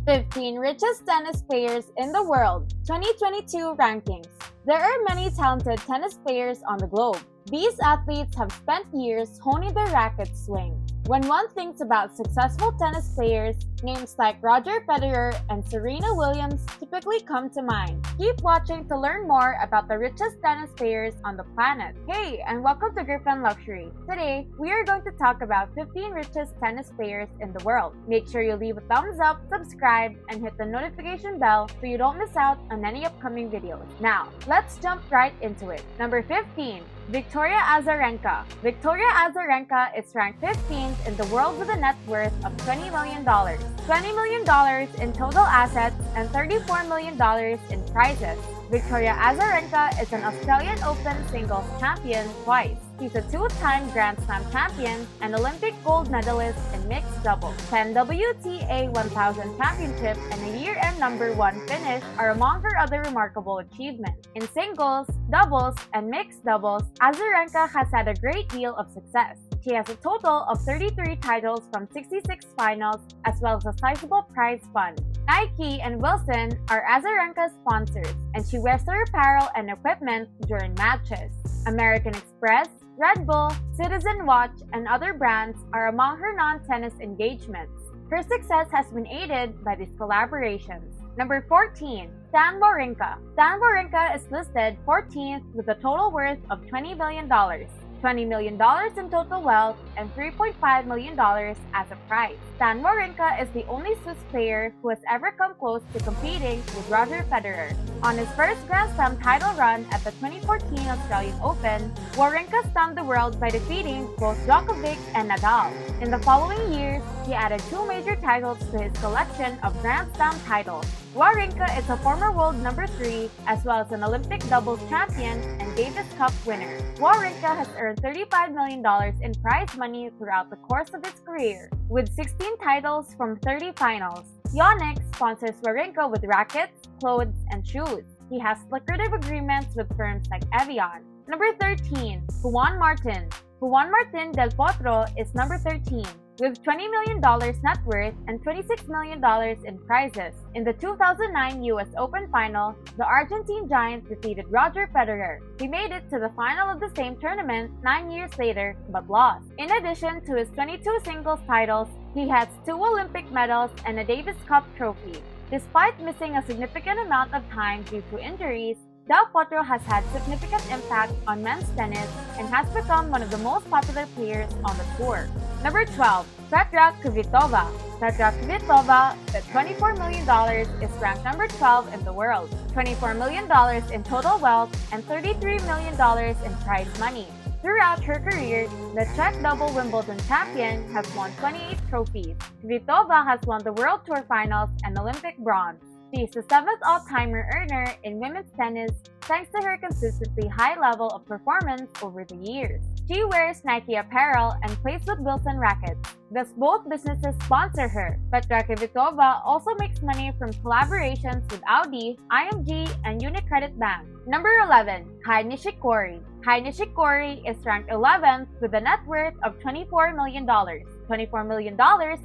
15 richest tennis players in the world, 2022 rankings. There are many talented tennis players on the globe. These athletes have spent years honing their racket swing. When one thinks about successful tennis players, names like Roger Federer and Serena Williams typically come to mind. Keep watching to learn more about the richest tennis players on the planet. Hey, and welcome to Griffin Luxury. Today, we are going to talk about 15 richest tennis players in the world. Make sure you leave a thumbs up, subscribe, and hit the notification bell so you don't miss out on any upcoming videos. Now, let's jump right into it. Number 15. Victoria Azarenka. Victoria Azarenka is ranked 15th in the world with a net worth of $20 million. $20 million in total assets and $34 million in prizes. Victoria Azarenka is an Australian Open singles champion twice. She's a two-time Grand Slam champion and Olympic gold medalist in mixed doubles. 10 WTA 1000 championships and a year-end number 1 finish are among her other remarkable achievements. In singles, doubles, and mixed doubles, Azarenka has had a great deal of success. She has a total of 33 titles from 66 finals, as well as a sizable prize fund. Nike and Wilson are Azarenka's sponsors, and she wears their apparel and equipment during matches. American Express, Red Bull, Citizen Watch, and other brands are among her non-tennis engagements. Her success has been aided by these collaborations. Number 14. Stan Wawrinka. Stan Wawrinka is listed 14th with a total worth of $20 million. $20 million in total wealth and $3.5 million as a prize. Stan Wawrinka is the only Swiss player who has ever come close to competing with Roger Federer. On his first Grand Slam title run at the 2014 Australian Open, Wawrinka stunned the world by defeating both Djokovic and Nadal. In the following years, he added 2 major titles to his collection of Grand Slam titles. Wawrinka is a former world number 3 as well as an Olympic doubles champion and Davis Cup winner. Wawrinka has earned $35 million in prize money throughout the course of his career, with 16 titles from 30 finals. Yonex sponsors Wawrinka with rackets, clothes, and shoes. He has lucrative agreements with firms like Evian. Number 13. Juan Martin. Juan Martin del Potro is number 13. With $20 million net worth and $26 million in prizes. In the 2009 US Open final, the Argentine giant defeated Roger Federer. He made it to the final of the same tournament 9 years later, but lost. In addition to his 22 singles titles, he has 2 Olympic medals and a Davis Cup trophy. Despite missing a significant amount of time due to injuries, Del Potro has had significant impact on men's tennis and has become one of the most popular players on the tour. Number 12. Petra Kvitova. Petra Kvitova, with $24 million, is ranked number 12 in the world. $24 million in total wealth and $33 million in prize money. Throughout her career, the Czech double Wimbledon champion has won 28 trophies. Kvitova has won the World Tour Finals and Olympic bronze. She is the 7th all-timer earner in women's tennis thanks to her consistently high level of performance over the years. She wears Nike apparel and plays with Wilson rackets. Thus, both businesses sponsor her. Petra Kvitova also makes money from collaborations with Audi, IMG, and Unicredit Bank. Number 11. Kai Nishikori. Kai Nishikori is ranked 11th with a net worth of $24 million. $24 million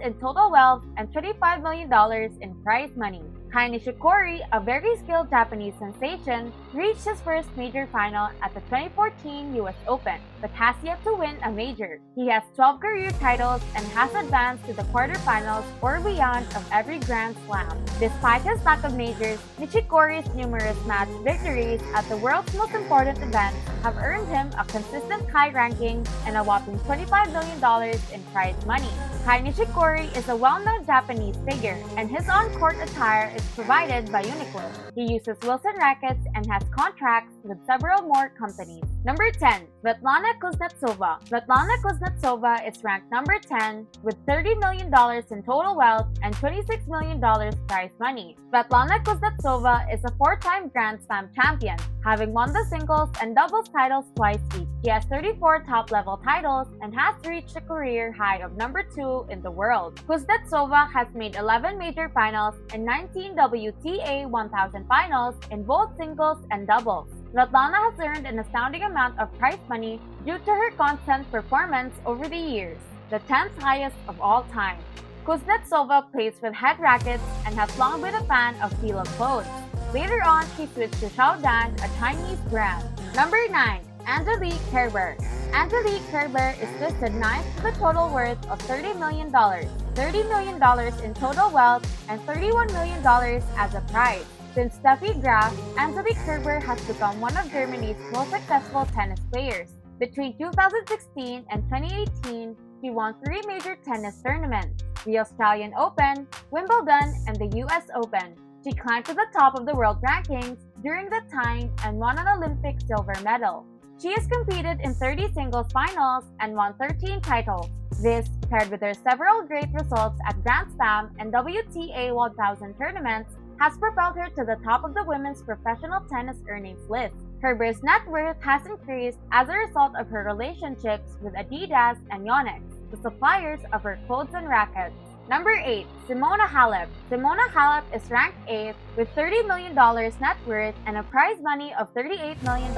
in total wealth and $25 million in prize money. Kai Nishikori, a very skilled Japanese sensation, reached his first major final at the 2014 US Open, but has yet to win a major. He has 12 career titles and has advanced to the quarterfinals or beyond of every Grand Slam. Despite his lack of majors, Nishikori's numerous match victories at the world's most important events have earned him a consistent high ranking and a whopping $25 million in prize money. Kai Nishikori is a well-known Japanese figure, and his on-court attire is provided by Uniqlo. He uses Wilson rackets and has contracts with several more companies. Number 10. Svetlana Kuznetsova. Svetlana Kuznetsova is ranked number 10 with $30 million in total wealth and $26 million prize money. Svetlana Kuznetsova is a 4-time Grand Slam champion, having won the singles and doubles titles twice each. She has 34 top-level titles and has reached a career high of number 2 in the world. Kuznetsova has made 11 major finals and 19 WTA 1000 finals in both singles and doubles. Svetlana has earned an astounding amount of prize money due to her constant performance over the years, the 10th highest of all time. Kuznetsova plays with head rackets and has long been a fan of tailored clothes. Later on, she switched to Xiaodan, a Chinese brand. Number 9. Angelique Kerber. Angelique Kerber is listed 9th with a total worth of $30 million. $30 million in total wealth and $31 million as a prize. Since Steffi Graf, Angelique Kerber has become one of Germany's most successful tennis players. Between 2016 and 2018, she won 3 major tennis tournaments: the Australian Open, Wimbledon, and the US Open. She climbed to the top of the world rankings during that time and won an Olympic silver medal. She has competed in 30 singles finals and won 13 titles. This, paired with her several great results at Grand Slam and WTA 1000 tournaments, has propelled her to the top of the women's professional tennis earnings list. Kerber's net worth has increased as a result of her relationships with Adidas and Yonex, the suppliers of her clothes and rackets. Number 8. Simona Halep. Simona Halep is ranked 8th with $30 million net worth and a prize money of $38 million.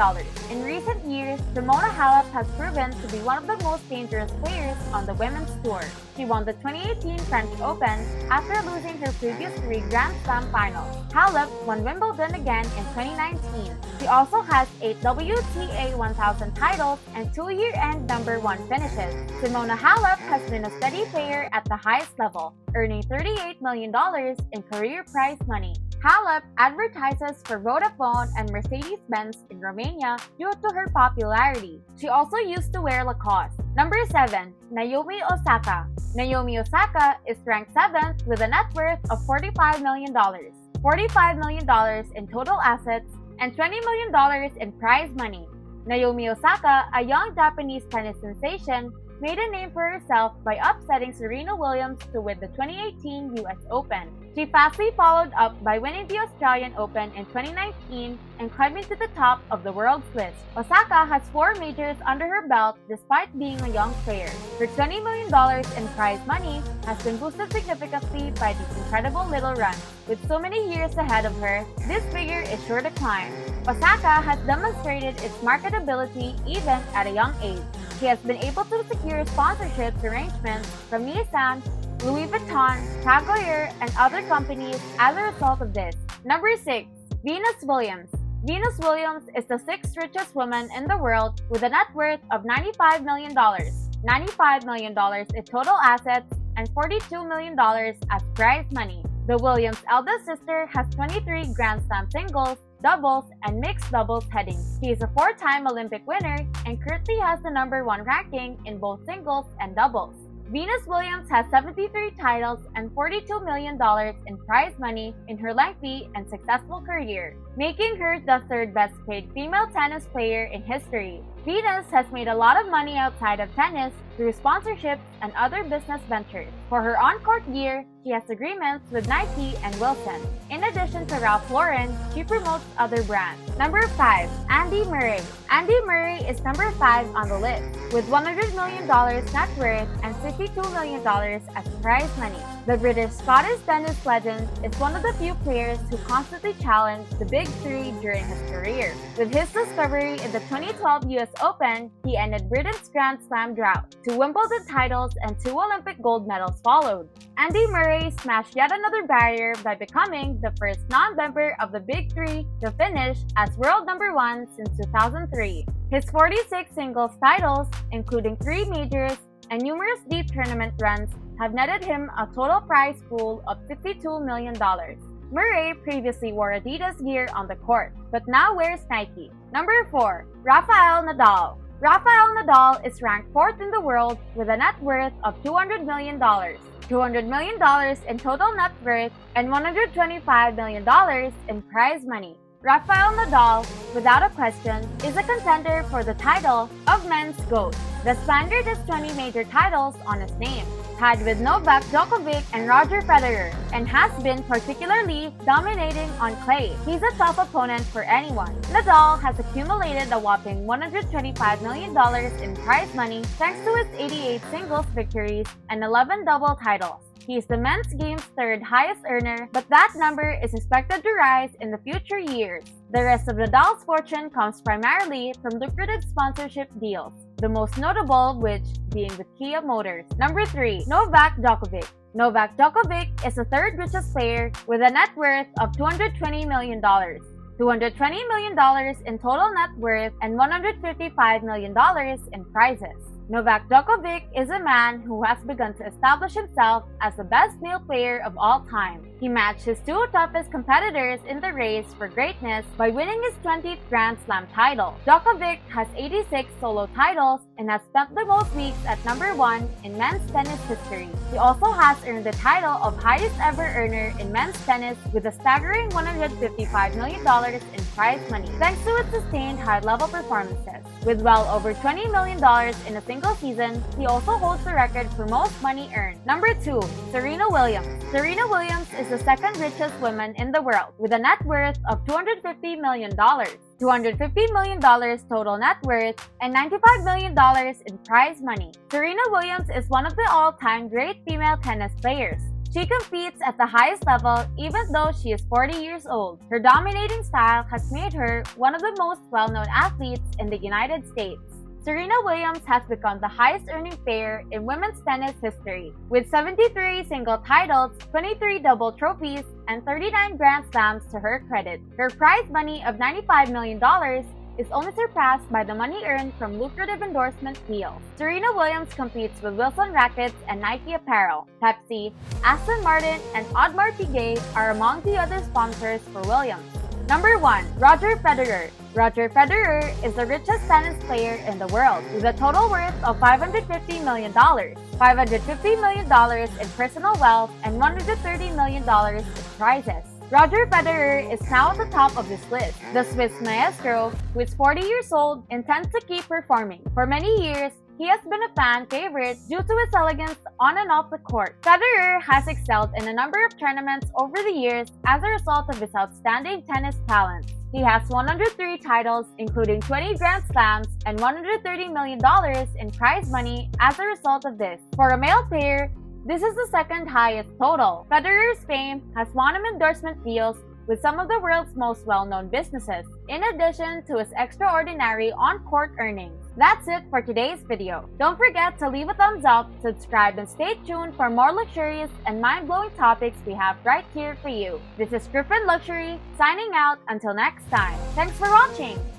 In recent years, Simona Halep has proven to be one of the most dangerous players on the women's tour. She won the 2018 French Open after losing her previous 3 Grand Slam finals. Halep won Wimbledon again in 2019. She also has 8 WTA 1000 titles and 2 year-end number 1 finishes. Simona Halep has been a steady player at the highest level, earning $38 million in career prize money. Halep advertises for Vodafone and Mercedes-Benz in Romania due to her popularity. She also used to wear Lacoste. Number 7. Naomi Osaka. Naomi Osaka is ranked 7th with a net worth of $45 million. $45 million in total assets and $20 million in prize money. Naomi Osaka, a young Japanese tennis sensation, made a name for herself by upsetting Serena Williams to win the 2018 US Open. She fastly followed up by winning the Australian Open in 2019 and climbing to the top of the world's list. Osaka has 4 majors under her belt despite being a young player. Her $20 million in prize money has been boosted significantly by these incredible little runs. With so many years ahead of her, this figure is sure to climb. Osaka has demonstrated its marketability even at a young age. She has been able to secure sponsorship arrangements from Nissan, Louis Vuitton, Tag Heuer, and other companies as a result of this. Number 6. Venus Williams. Venus Williams is the 6th richest woman in the world with a net worth of $95 million. $95 million in total assets and $42 million as prize money. The Williams' eldest sister has 23 Grand Slam singles, doubles, and mixed doubles headings. She is a 4-time Olympic winner and currently has the number 1 ranking in both singles and doubles. Venus Williams has 73 titles and $42 million in prize money in her lengthy and successful career, making her the 3rd best paid female tennis player in history. Venus has made a lot of money outside of tennis through sponsorships and other business ventures. For her on-court gear, she has agreements with Nike and Wilson. In addition to Ralph Lauren, she promotes other brands. Number 5. Andy Murray. Andy Murray is number 5 on the list, with $100 million net worth and $52 million as prize money. The British-Scottish tennis legend is one of the few players who constantly challenged the Big Three during his career. With his discovery in the 2012 US Open, he ended Britain's Grand Slam drought. 2 Wimbledon titles and 2 Olympic gold medals followed. Andy Murray smashed yet another barrier by becoming the first non-member of the Big Three to finish as world number 1 since 2003. His 46 singles titles, including 3 majors and numerous deep tournament runs, have netted him a total prize pool of $52 million. Murray previously wore Adidas gear on the court, but now wears Nike. Number 4. Rafael Nadal. Rafael Nadal is ranked 4th in the world with a net worth of $200 million. $200 million in total net worth and $125 million in prize money. Rafael Nadal, without a question, is a contender for the title of men's GOAT. The Spaniard has 20 major titles on his name, tied with Novak Djokovic and Roger Federer, and has been particularly dominating on clay. He's a tough opponent for anyone. Nadal has accumulated a whopping $125 million in prize money thanks to his 88 singles victories and 11 double titles. He is the men's game's 3rd highest earner, but that number is expected to rise in the future years. The rest of Nadal's fortune comes primarily from lucrative sponsorship deals, the most notable of which being with Kia Motors. Number 3. Novak Djokovic. Novak Djokovic is the third richest player with a net worth of $220 million. $220 million in total net worth and $155 million in prizes. Novak Djokovic is a man who has begun to establish himself as the best male player of all time. He matched his two toughest competitors in the race for greatness by winning his 20th Grand Slam title. Djokovic has 86 solo titles and has spent the most weeks at number 1 in men's tennis history. He also has earned the title of highest ever earner in men's tennis with a staggering $155 million in prize money, thanks to his sustained high-level performances. With well over $20 million in a single season, he also holds the record for most money earned. Number 2. Serena Williams. Serena Williams is the second richest woman in the world with a net worth of $250 million. $250 million total net worth and $95 million in prize money. Serena Williams is one of the all-time great female tennis players. She competes at the highest level even though she is 40 years old. Her dominating style has made her one of the most well-known athletes in the United States. Serena Williams has become the highest-earning player in women's tennis history, with 73 single titles, 23 double trophies, and 39 Grand Slams to her credit. Her prize money of $95 million is only surpassed by the money earned from lucrative endorsement deals. Serena Williams competes with Wilson Rackets and Nike Apparel. Pepsi, Aston Martin, and Audemars Piguet are among the other sponsors for Williams. Number 1. Roger Federer. Roger Federer is the richest tennis player in the world with a total worth of $550 million. $550 million in personal wealth and $130 million in prizes. Roger Federer is now at the top of this list. The Swiss maestro, who is 40 years old, intends to keep performing. For many years, he has been a fan favorite due to his elegance on and off the court. Federer has excelled in a number of tournaments over the years as a result of his outstanding tennis talents. He has 103 titles, including 20 Grand Slams and $130 million in prize money as a result of this. For a male player, this is the second highest total. Federer's fame has won him endorsement deals with some of the world's most well-known businesses, in addition to his extraordinary on-court earnings. That's it for today's video. Don't forget to leave a thumbs up, subscribe, and stay tuned for more luxurious and mind-blowing topics we have right here for you. This is Griffin Luxury, signing out until next time. Thanks for watching!